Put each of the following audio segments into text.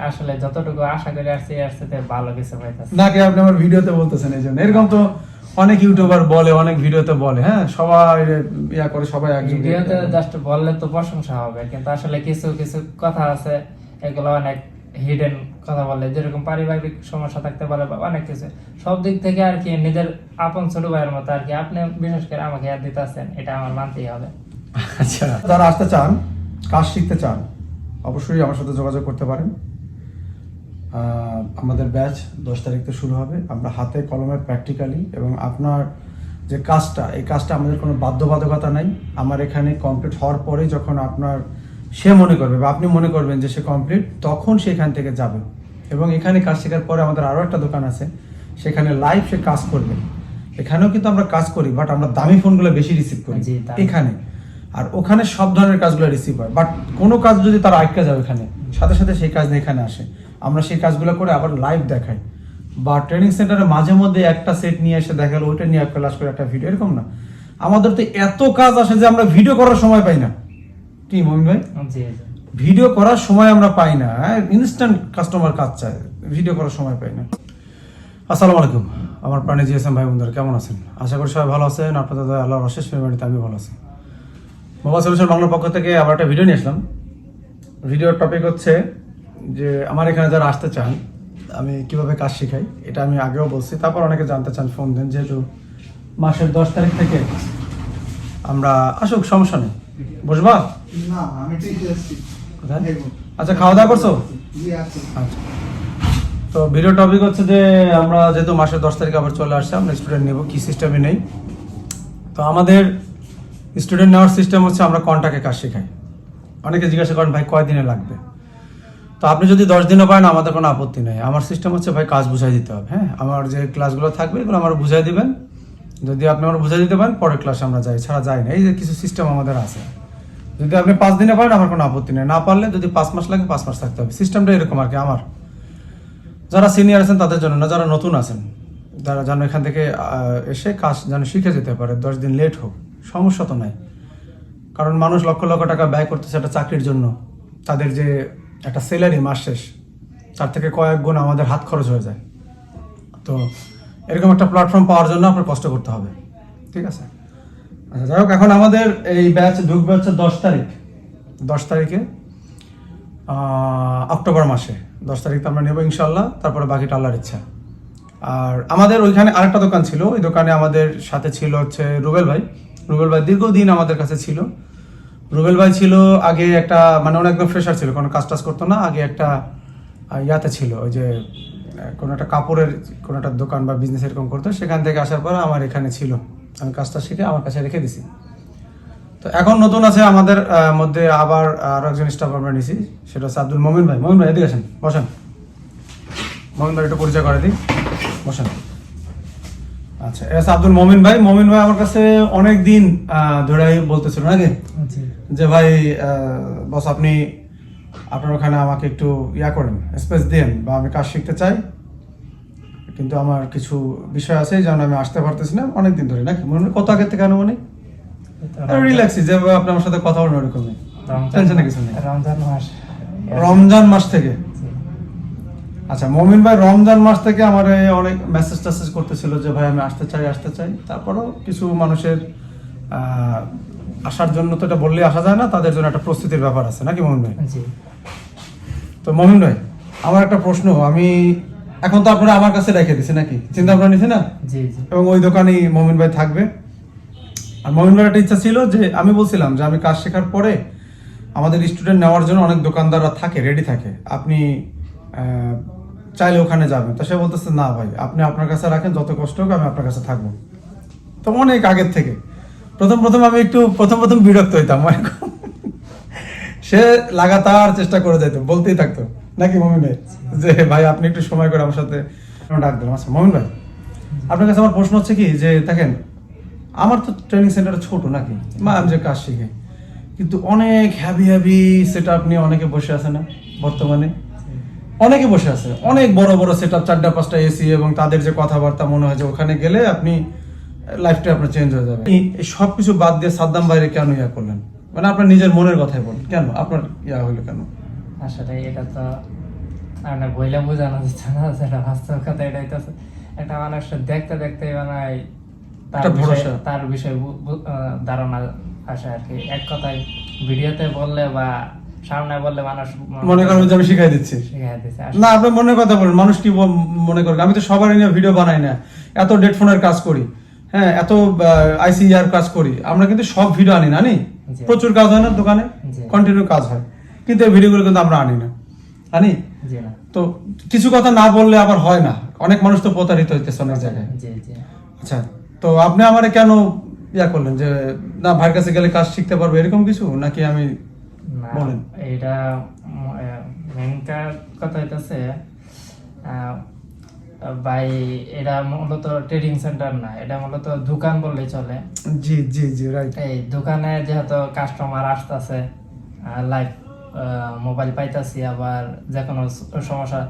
আসলে যতটুকু আশা করে আসছি এর সাথে ভালো কিছু পাইতেছি নাকি আপনি আমার ভিডিওতে বলতেছেন এই জন্য? এরকম তো অনেক ইউটিউবার বলে, অনেক ভিডিওতে বলে, হ্যাঁ সবাই ইয়া করে, সবাই একজন ভিডিওতে জাস্ট বললে তো প্রশংসা হবে, কিন্তু আসলে কিছু কিছু কথা আছে এগুলো অনেক হিডেন কথা বলে, যেরকম পারিবারিক সমস্যা থাকতে পারে বা অনেক কিছু, সব দিক থেকে আর কি নিজের আপন ছোট ভাইয়ের মতো আর কি আপনি বিশেষ করে আমাকে ইয়াদ দিতেছেন, এটা আমার মানতেই হবে। আচ্ছা, যারা আসতে চান, কাজ শিখতে চান, অবশ্যই আমার সাথে যোগাযোগ করতে পারেন। আমাদের ব্যাচ 10 তারিখ থেকে শুরু হবে। আমরা হাতে কলমে প্র্যাকটিক্যালি, এবং আপনার যে কাজটা, এই কাজটা আমাদের কোনো বাধ্যবাধকতা নাই। আমার এখানে কমপ্লিট হওয়ার পরে যখন আপনার সে মনে করবে বা আপনি মনে করবেন যে সে কমপ্লিট, তখন সে এখান থেকে যাবে। এবং এখানে কাজ শেখার পরে আমাদের আরও একটা দোকান আছে, সেখানে লাইভ সে কাজ করবে। এখানেও কিন্তু আমরা কাজ করি, বাট আমরা দামি ফোনগুলো বেশি রিসিভ করি এখানে, আর ওখানে সব ধরনের কাজগুলো রিসিভ হয়। বাট কোনো কাজ যদি তারা আটকে যায় ওখানে, সাথে সাথে সেই কাজ নিয়ে এখানে আসে, আমরা সেই কাজগুলো করে আবার লাইভ দেখাই। বা ট্রেনিং সেন্টারে মাঝে মধ্যে একটা সেট নিয়ে এসে দেখালো, ওইটা নিয়ে ক্লাস করে একটা ভিডিও, এরকম না। আমাদের তো এত কাজ আসে যে আমরা ভিডিও করার সময় পাই না। কি মমিন ভাই, ভিডিও করার সময় আমরা পাই না। ইনস্ট্যান্ট কাস্টমার কাজ চায়, ভিডিও করার সময় পাই না। আসসালামু আলাইকুম আমার প্রাণী জিএসএম ভাই বন্ধুরা, কেমন আছেন? আশা করি সবাই ভালো আছেন। আপনাদের দয়া আল্লাহর অশেষ মেহরবানিতে আমি ভালো আছি। মোবাইল সলিউশন বাংলার পক্ষ থেকে আবার একটা ভিডিও নিয়ে আসলাম। ভিডিওর টপিক হচ্ছে যে আমার এখানে যারা আসতে চান আমি কিভাবে কাজ শেখাই। এটা আমি আগেও বলছি, তারপর অনেকে জানতে চান, ফোন দেন। যেহেতু মাসের 10 তারিখ থেকে আমরা আসুক, সমস্যা নেই। বসবা? না, আমি ঠিক আছি। আচ্ছা, খাওয়া দাওয়া করছো? আচ্ছা, তো ভিডিও টপিক হচ্ছে যে আমরা যেহেতু মাসের 10 তারিখ আবার চলে আসছে, আমরা স্টুডেন্ট নেব, কি সিস্টেমে নেই। তো আমাদের স্টুডেন্ট নেওয়ার সিস্টেম হচ্ছে আমরা কন্টাক্টে কাজ শেখাই। অনেকে জিজ্ঞাসা করেন ভাই কয় দিনে লাগবে? তো আপনি যদি 10 দিনও পান আমাদের কোনো আপত্তি নেই। আমার সিস্টেম হচ্ছে ভাই কাজ বুঝাই দিতে হবে। হ্যাঁ, আমার যে ক্লাসগুলো থাকবে এগুলো আমার বুঝাই দিবেন। যদি আপনি আমার বুঝাই দিতে পারেন, পরের ক্লাসে আমরা যাই, ছাড়া যাই না। এই যে কিছু সিস্টেম আমাদের আছে। যদি আপনি 5 দিনে পারেন আমার কোনো আপত্তি নেই, না পারলে যদি 5 মাস লাগে 5 মাস থাকতে হবে। সিস্টেমটা এরকম আর কি। আমার যারা সিনিয়র আছেন তাদের জন্য না, যারা নতুন আছেন, যারা যেন এখান থেকে এসে কাজ যেন শিখে যেতে পারে। 10 দিন লেট হোক, সমস্যা তো নাই। কারণ মানুষ লক্ষ লক্ষ টাকা ব্যয় করতেছে একটা চাকরির জন্য। তাদের যে একটা স্যালারি মাস শেষ, তার থেকে কয়েক গুণ আমাদের হাত খরচ হয়ে যায়। তো এরকম একটা প্ল্যাটফর্ম পাওয়ার জন্য আপনার কষ্ট করতে হবে, ঠিক আছে? আচ্ছা, যাই হোক, এখন আমাদের এই ব্যাচ ঢুকবে হচ্ছে 10 তারিখে অক্টোবর মাসে। 10 তারিখ তো আমরা নেবো ইনশাল্লাহ, তারপরে বাকিটা আল্লাহর ইচ্ছা। আর আমাদের ওইখানে আরেকটা দোকান ছিল, ওই দোকানে আমাদের সাথে ছিল হচ্ছে রুবেল ভাই। রুবেল ভাই দীর্ঘদিন আমাদের কাছে ছিল। রুবেল ভাই ছিল আগে একটা, মানে অনেক একদম ফ্রেশার ছিল, কোনো কাজ টাজ করতো না। আগে একটা ইয়াতে ছিল, ওই যে কোনো একটা কাপড়ের কোনো একটা দোকান বা বিজনেস এরকম করতো। সেখান থেকে আসার পর আমার এখানে ছিল, আমি কাজটা শিখে আমার কাছে রেখে দিছি। তো এখন নতুন আছে আমাদের মধ্যে আবার আরো একজন স্টাফ আমরা নিছি, সেটা হচ্ছে আব্দুল মমিন ভাই। মমিন ভাই এদিকে আসেন, বসেন। মমিন ভাই একটু পরিচয় করে দিই, বসেন। আচ্ছা, এস আব্দুল মমিন ভাই। মমিন ভাই আমার কাছে অনেক দিন ধরে বলতেছিল নাকি যে ভাই বস আপনি আপনার ওখানে আমাকে একটু ইয়া করেন, স্পেস দেন, বা আমি কাজ শিখতে চাই, কিন্তু আমার কিছু বিষয় আছে যেন আমি আসতে পারতেছি না অনেকদিন ধরে। নাকি মনে কত আগের থেকে আনুমানে রিল্যাক্সি যে আপনার সাথে কথা বলেন ওরকমই, টেনশনে কিছু নেই। রমজান মাস থেকে? আচ্ছা, মমিন ভাই রমজান মাস থেকে আমার অনেক মেসেজ টেসেজ করতেছিল যে ভাই আমি আসতে চাই। তারপরও কিছু মানুষের আসার জন্য তো এটা বললেই আসা যায় না, তাদের জন্য একটা প্রস্তুতির ব্যাপার আছে, নাকি মমিন ভাই? তো মমিন ভাই, আমার একটা প্রশ্ন, আমি এখন তো আপনারা আমার কাছে রেখে দিছি নাকি, চিন্তা ভাবনা নিছি না? এবং ওই দোকানেই মমিন ভাই থাকবে। আর মমিন ভাইয়ের একটা ইচ্ছা ছিল যে, আমি বলছিলাম যে আমি কাজ শেখার পরে আমাদের স্টুডেন্ট নেওয়ার জন্য অনেক দোকানদাররা থাকে, রেডি থাকে, আপনি চাইলে ওখানে যাবেন। তো সে বলতেছে না ভাই, আপনি আপনার কাছে রাখেন, যত কষ্ট হোক আমি আপনার কাছে থাকবো। তো অনেক আগের থেকে প্রথম আমি একটু প্রথম বিরক্ত হইতাম, সে লাগাতার চেষ্টা করে যেত, বলতেই থাকতো, নাকি মমিন ভাই, যে ভাই আপনি একটু সময় করে আমার সাথে ডাক দেন। আচ্ছা মমিন ভাই, আপনার কাছে আমার প্রশ্ন হচ্ছে কি, যে দেখেন আমার তো ট্রেনিং সেন্টারটা ছোট নাকি, আমি যে কাজ শিখে, কিন্তু অনেক হ্যাভি সেট আপ নিয়ে অনেকে বসে আছে না বর্তমানে? অনেকে বসে আছে, অনেক বড় সেট আপ, 4টা 5টা এসি, এবং তাদের যে কথাবার্তা মনে হয় যে ওখানে গেলে আপনি লাইফটা আপনার চেঞ্জ হয়ে যাবে। এই সব কিছু বাদ দিয়ে সাদ্দাম বাইরে কেন ইয়া করলেন? মানে আপনার নিজের মনের কথাই বলেন, কেন আপনার ইয়া হইলো কেন? আসলে এটা তো মানে বইলে বোঝানো যাচ্ছে না, যেটা বাস্তব কথা এটা হইতেছে একটা মানুষ দেখতে দেখতে মানে একটা ভরসা। তার বিষয়ে ধারণা আসে আর কি। এক কথায় ভিডিওতে বললে বা সামনে বললে মানুষ মনে করবে যে আমি শিখাই দিচ্ছি। শিখাই দিচ্ছে। না, আপনি মনে কথা বলেন, মানুষ কি মনে করবে? আমি তো সবার নিয়ে ভিডিও বানাই না, এত ডেড ফোনের কাজ করি, হ্যাঁ, এত আইসিআর কাজ করি, আমরা কিন্তু সব ভিডিও আনি না, আনি জি। প্রচুর কাজ হয় না দোকানে, জি। কন্টিনিউ কাজ হয়, কিন্তু এই ভিডিওগুলো কিন্তু আমরা আনি না, আনি। জি না। তো কিছু কথা না বললে আবার হয় না, অনেক মানুষ তো প্রতারিত হইতেছে অনেক জায়গায়। জি জি। আচ্ছা, তো আপনি আমারে কেন ইয়া করলেন যে না ভাইয়ের কাছে গেলে কাজ শিখতে পারবো, এরকম কিছু নাকি? আমি না, বলেন। এটা মেন কথা হইতেছে ভাই, এটা মূলত ট্রেডিং সেন্টার না, এটা মূলত দোকান বললেই চলে। জি জি জি, রাইট। এই দোকানে যেহেতু কাস্টমার আসতেছে, লাইভ মোবাইল পাইতাছি, আবার যে কোনো সমস্যা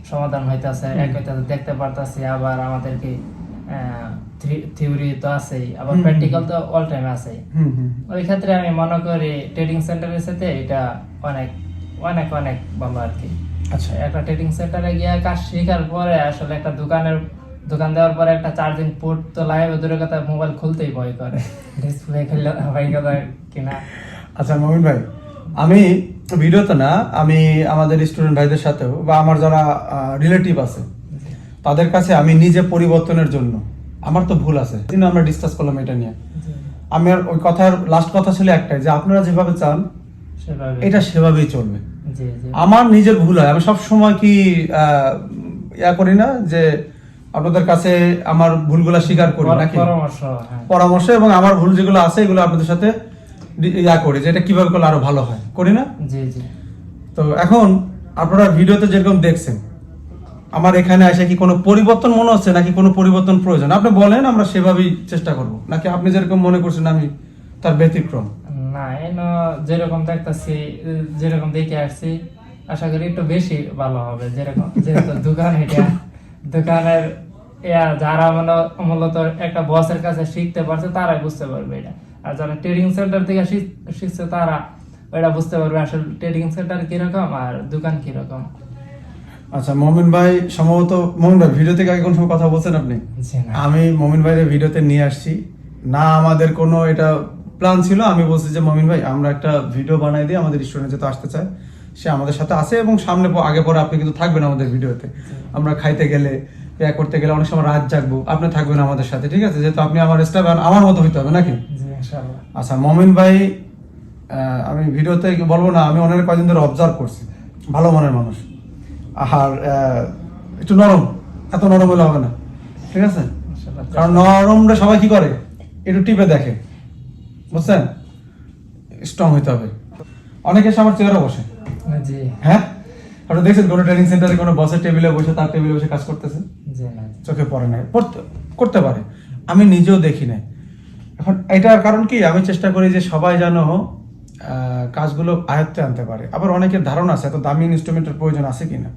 সমাধান হইতাছে, এক হইতাছে দেখতে পারতাছি, আবার আমাদেরকে থিওরি তো আছেই, আবার প্র্যাকটিক্যাল তো অল টাইম আছেই। হুম হুম। ওই ক্ষেত্রে আমি মনে করি ট্রেডিং সেন্টারের সাথে এটা অনেক অনেক অনেক ভালো আর কি। আচ্ছা, একটা ট্রেডিং সেন্টারে গিয়ে কাজ শেখার পরে আসলে একটা দোকান দেওয়ার পরে একটা চার্জিং পোর্ট তো লাগাবে, দূরের কথা মোবাইল খুলতেই ভয় করে, ডিসপ্লে খুললে ভয় কথা কিনা। আচ্ছা মমিন ভাই, আমি ভিডিওতে না, আমি আমাদের স্টুডেন্ট ভাইদের সাথেও বা আমার যারা রিলেটিভ আছে তাদের কাছে আমি নিজে পরিবর্তনের জন্য, আমার তো ভুল আছে, কিন্তু আমরা ডিসকাস করলাম এটা নিয়ে। আমি আর ওই কথার লাস্ট কথা ছিল একটাই, যে আপনারা যেভাবে চান সেভাবে এটা সেভাবেই চলবে। জি জি। আমার নিজের ভুল হয়, আমি সব সময় কি ইয়া করি না যে আপনাদের কাছে আমার ভুলগুলা স্বীকার করি নাকি পরামর্শ, হ্যাঁ। পরামর্শ, এবং আমার ভুল যেগুলো আছে এগুলো আপনাদের সাথে ইয়া করি যে এটা কিভাবে করলে আরো ভালো হয়, করি না? জি জি। তো এখন আপনারা ভিডিওতে যেরকম দেখছেন, আমার এখানে এসে কি কোনো পরিবর্তন মনে হচ্ছে নাকি কোনো পরিবর্তন প্রয়োজন? আপনি বলেন, আমরা সেভাবেই চেষ্টা করব, নাকি আপনি যেরকম মনে করছেন আমি তার ব্যতিক্রম? না, যেরকম দেখতেছি, যেরকম দেখে আসছি, আশা করি একটু বেশি ভালো হবে। যেরকম যেহেতু দোকান, এটা দোকানের যারা মূলত একটা বসের কাছে শিখতে পারছে তারাই বুঝতে পারবে এটা, আর যারা ট্রেডিং সেন্টার থেকে শিখছে তারা ওটা বুঝতে পারবে আসলে ট্রেডিং সেন্টার কিরকম আর দোকান কিরকম। আচ্ছা মমিন ভাই, সম্ভবত মমিন ভাই ভিডিও থেকে আগে কোন সময় কথা বলছেন আপনি? জি না। আমি মমিন ভাইয়ের ভিডিওতে নিয়ে আসছি না, আমাদের কোনো এটা প্ল্যান ছিল, আমি বলছি যে মমিন ভাই আমরা একটা ভিডিও বানাই দিই, আমাদের স্টুডেন্ট যেহেতু আসতে চায় সে আমাদের সাথে আসে, এবং সামনে আগে পরে আপনি কিন্তু থাকবেন আমাদের ভিডিওতে, আমরা খাইতে গেলে ইয়া করতে গেলে অনেক সময় রাত জাগবো, আপনি থাকবেন আমাদের সাথে, ঠিক আছে? যেহেতু আপনি আমার স্টাফ, আমার মতো হইতে হবে নাকি? জি ইনশাআল্লাহ। আচ্ছা মমিন ভাই, আমি ভিডিওতে বলবো না, আমি অনেক কয়েকদিন ধরে অবজার্ভ করছি, ভালো মনের মানুষ, আর একটু নরম, এত নরম হলে হবে না, ঠিক আছে? ইনশাআল্লাহ। কারণ নরমরা সবাই কি করে, একটু টিপে দেখে, বুঝছেন? স্ট্রং হইতে হবে। অনেকে এসে আমার চেয়ারে বসে, জি হ্যাঁ, আপনি দেখছেন কোনো ট্রেনিং সেন্টারে কোনো বসের টেবিলে বসে তার টেবিলে বসে কাজ করতেছে? জি না। চোখে পড়ে নাই, করতে পারে, আমি নিজেও দেখি নাই। এখন এটার কারণ কি, আমি চেষ্টা করি যে সবাই যেন কাজগুলো আয়ত্তে আনতে পারে। আবার অনেকের ধারণা আছে এত দামি ইনস্ট্রুমেন্টের প্রয়োজন আছে কিনা,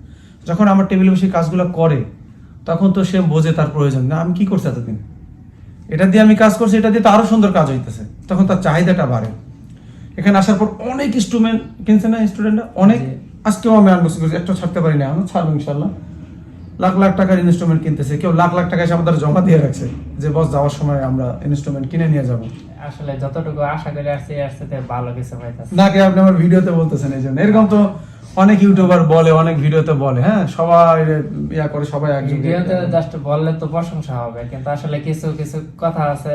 যখন আমার টেবিলে বসে কাজগুলো করে তখন তো সে বোঝে তার প্রয়োজন না, আমি কি করছি এতদিন, এটা দিয়ে আমি কাজ করছি, এটা দিয়ে তো আরো সুন্দর কাজ হইতেছে, তখন তার চাহিদাটা বাড়ে। এখানে আসার পর অনেক স্টুডেন্ট কিনছে না, স্টুডেন্টরা অনেক, আজকেও আমি আনবো, একটু ছাড়তে পারি না, আমি ছাড়বো ইনশাল্লাহ। লাখ লাখ টাকার ইনস্ট্রুমেন্ট কিনতেছে, কেউ লাখ লাখ টাকা এসে আমাদের জমা দিয়ে রাখছে যে বস যাওয়ার সময় আমরা ইনস্ট্রুমেন্ট কিনে নিয়ে যাব। আসলে যতটুকু আশা করে আসছি এর সাথে ভালো কিছু পাইতাছি নাকি আপনি আমার ভিডিওতে বলতেছেন এই জন্য? এরকম তো অনেক ইউটিউবার বলে, অনেক ভিডিওতে বলে, হ্যাঁ, সবাই ইয়া করে, সবাই একজন ভিডিওতে জাস্ট বললে তো প্রশংসা হবে, কিন্তু আসলে কিছু কিছু কথা আছে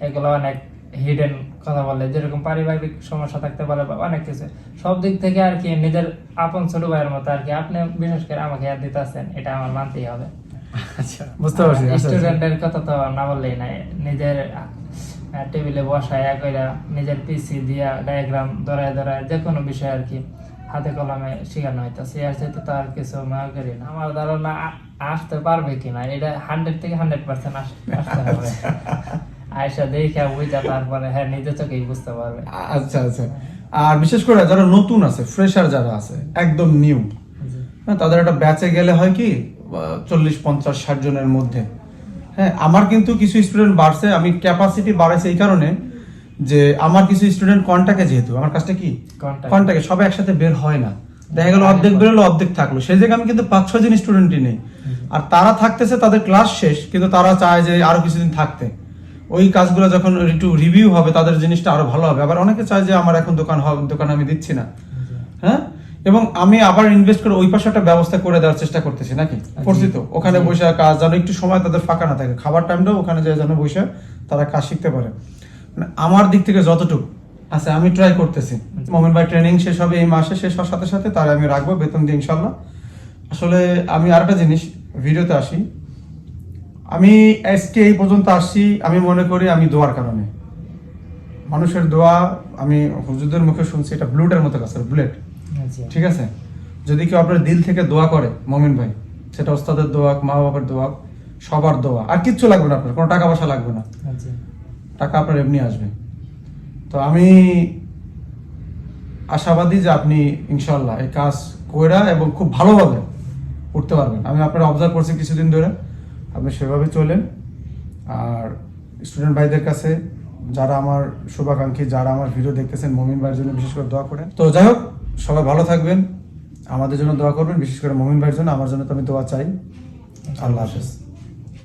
এগুলো অনেক হিডেন কথা বলে, যেরকম পারিবারিক সমস্যা থাকতে পারে বা অনেক কিছু, সব দিক থেকে আর কি নিজের আপন ছোট ভাইয়ের মতো আর কি। আপনি বিশেষ করে আমাকে ইয়াদ দিতেছেন, এটা আমার মানতেই হবে। আচ্ছা, বুঝতে পারছি। স্টুডেন্টের কথা তো না বললেই নাই, নিজের টেবিলে বসায় কইরা নিজের পিসি দিয়া ডায়াগ্রাম ধরায় ধরায় যে কোনো বিষয় আর কি হাতে কলমে শেখানো হইতাছে, এর সাথে তো আর কিছু মনে করি না। আমার ধারণা আসতে পারবে কিনা এটা 100 থেকে 100% আসতে হবে। আয়সা দেখে বুঝা তারপরে হ্যাঁ নিজে চোখেই বুঝতে পারবে। আচ্ছা আচ্ছা, আর বিশেষ করে যারা নতুন আছে, ফ্রেশার যারা আছে, একদম নিউ, হ্যাঁ, তাদের একটা ব্যাচে গেলে হয় কি 40, 50, 60 জনের মধ্যে, হ্যাঁ, আমার কিন্তু কিছু স্টুডেন্ট বাড়ছে, আমি ক্যাপাসিটি বাড়াইছি এই কারণে যে আমার কিছু স্টুডেন্ট কন্টাক্টে, যেহেতু আমার কাজটা কি Contact। কন্টাক্টে, সবাই একসাথে বের হয় না, দেখা গেল অর্ধেক বেরোলো অর্ধেক থাকলো, সেই জায়গায় আমি কিন্তু 5-6 জন স্টুডেন্টই নেই। আর তারা থাকতেছে, তাদের ক্লাস শেষ, কিন্তু তারা চায় যে আরো কিছুদিন থাকতে। ওই কাজগুলো যখন একটু রিভিউ হবে, তাদের জিনিসটা আরো ভালো হবে। আবার অনেকে চায় যে আমার এখন দোকান আমি দিচ্ছি না, হ্যাঁ, এবং আমি আবার ইনভেস্ট করে ওই পাশে একটা ব্যবস্থা করে দেওয়ার চেষ্টা করতেছি নাকি, করছি তো। ওখানে বসে কাজ যেন একটু সময় তাদের ফাঁকা না থাকে, খাবার টাইমটাও ওখানে যায় যেন বসে তারা কাজ শিখতে পারে। মানে আমার দিক থেকে যতটুকু আচ্ছা আমি ট্রাই করতেছি। মোমেন ভাই ট্রেনিং শেষ হবে এই মাসে, শেষ হওয়ার সাথে সাথে তার আমি রাখবো বেতন দিয়ে ইনশাল্লাহ। আসলে আমি আরেকটা জিনিস ভিডিওতে আসি, আমি আজকে এই পর্যন্ত আসছি আমি মনে করি আমি দোয়ার কারণে, মানুষের দোয়া। আমি হুজুরদের মুখে শুনছি এটা ব্লুডের মতো কাজ, বুলেট, জি ঠিক আছে। যদি কেউ আপনার দিল থেকে দোয়া করে মমিন ভাই, সেটা ওস্তাদের দোয়া, মা বাবার দোয়া, সবার দোয়া, আর কিচ্ছু লাগবে না আপনার, কোনো টাকা পয়সা লাগবে না, জি টাকা আপনার এমনি আসবে। তো আমি আশাবাদী যে আপনি ইনশাল্লাহ এই কাজ কইরা এবং খুব ভালোভাবে উঠতে পারবেন। আমি আপনার অবজার্ভ করছি কিছুদিন ধরে, আপনি সেভাবে চলেন। আর স্টুডেন্ট ভাইদের কাছে যারা আমার শুভাকাঙ্ক্ষী, যারা আমার ভিডিও দেখতেছেন, মমিন ভাইয়ের জন্য বিশেষ করে দোয়া করেন। তো যাই হোক, সবাই ভালো থাকবেন, আমাদের জন্য দোয়া করবেন, বিশেষ করে মমিন ভাইয়ের জন্য। আমার জন্য তো আমি দোয়া চাই। আল্লাহ হাফেজ।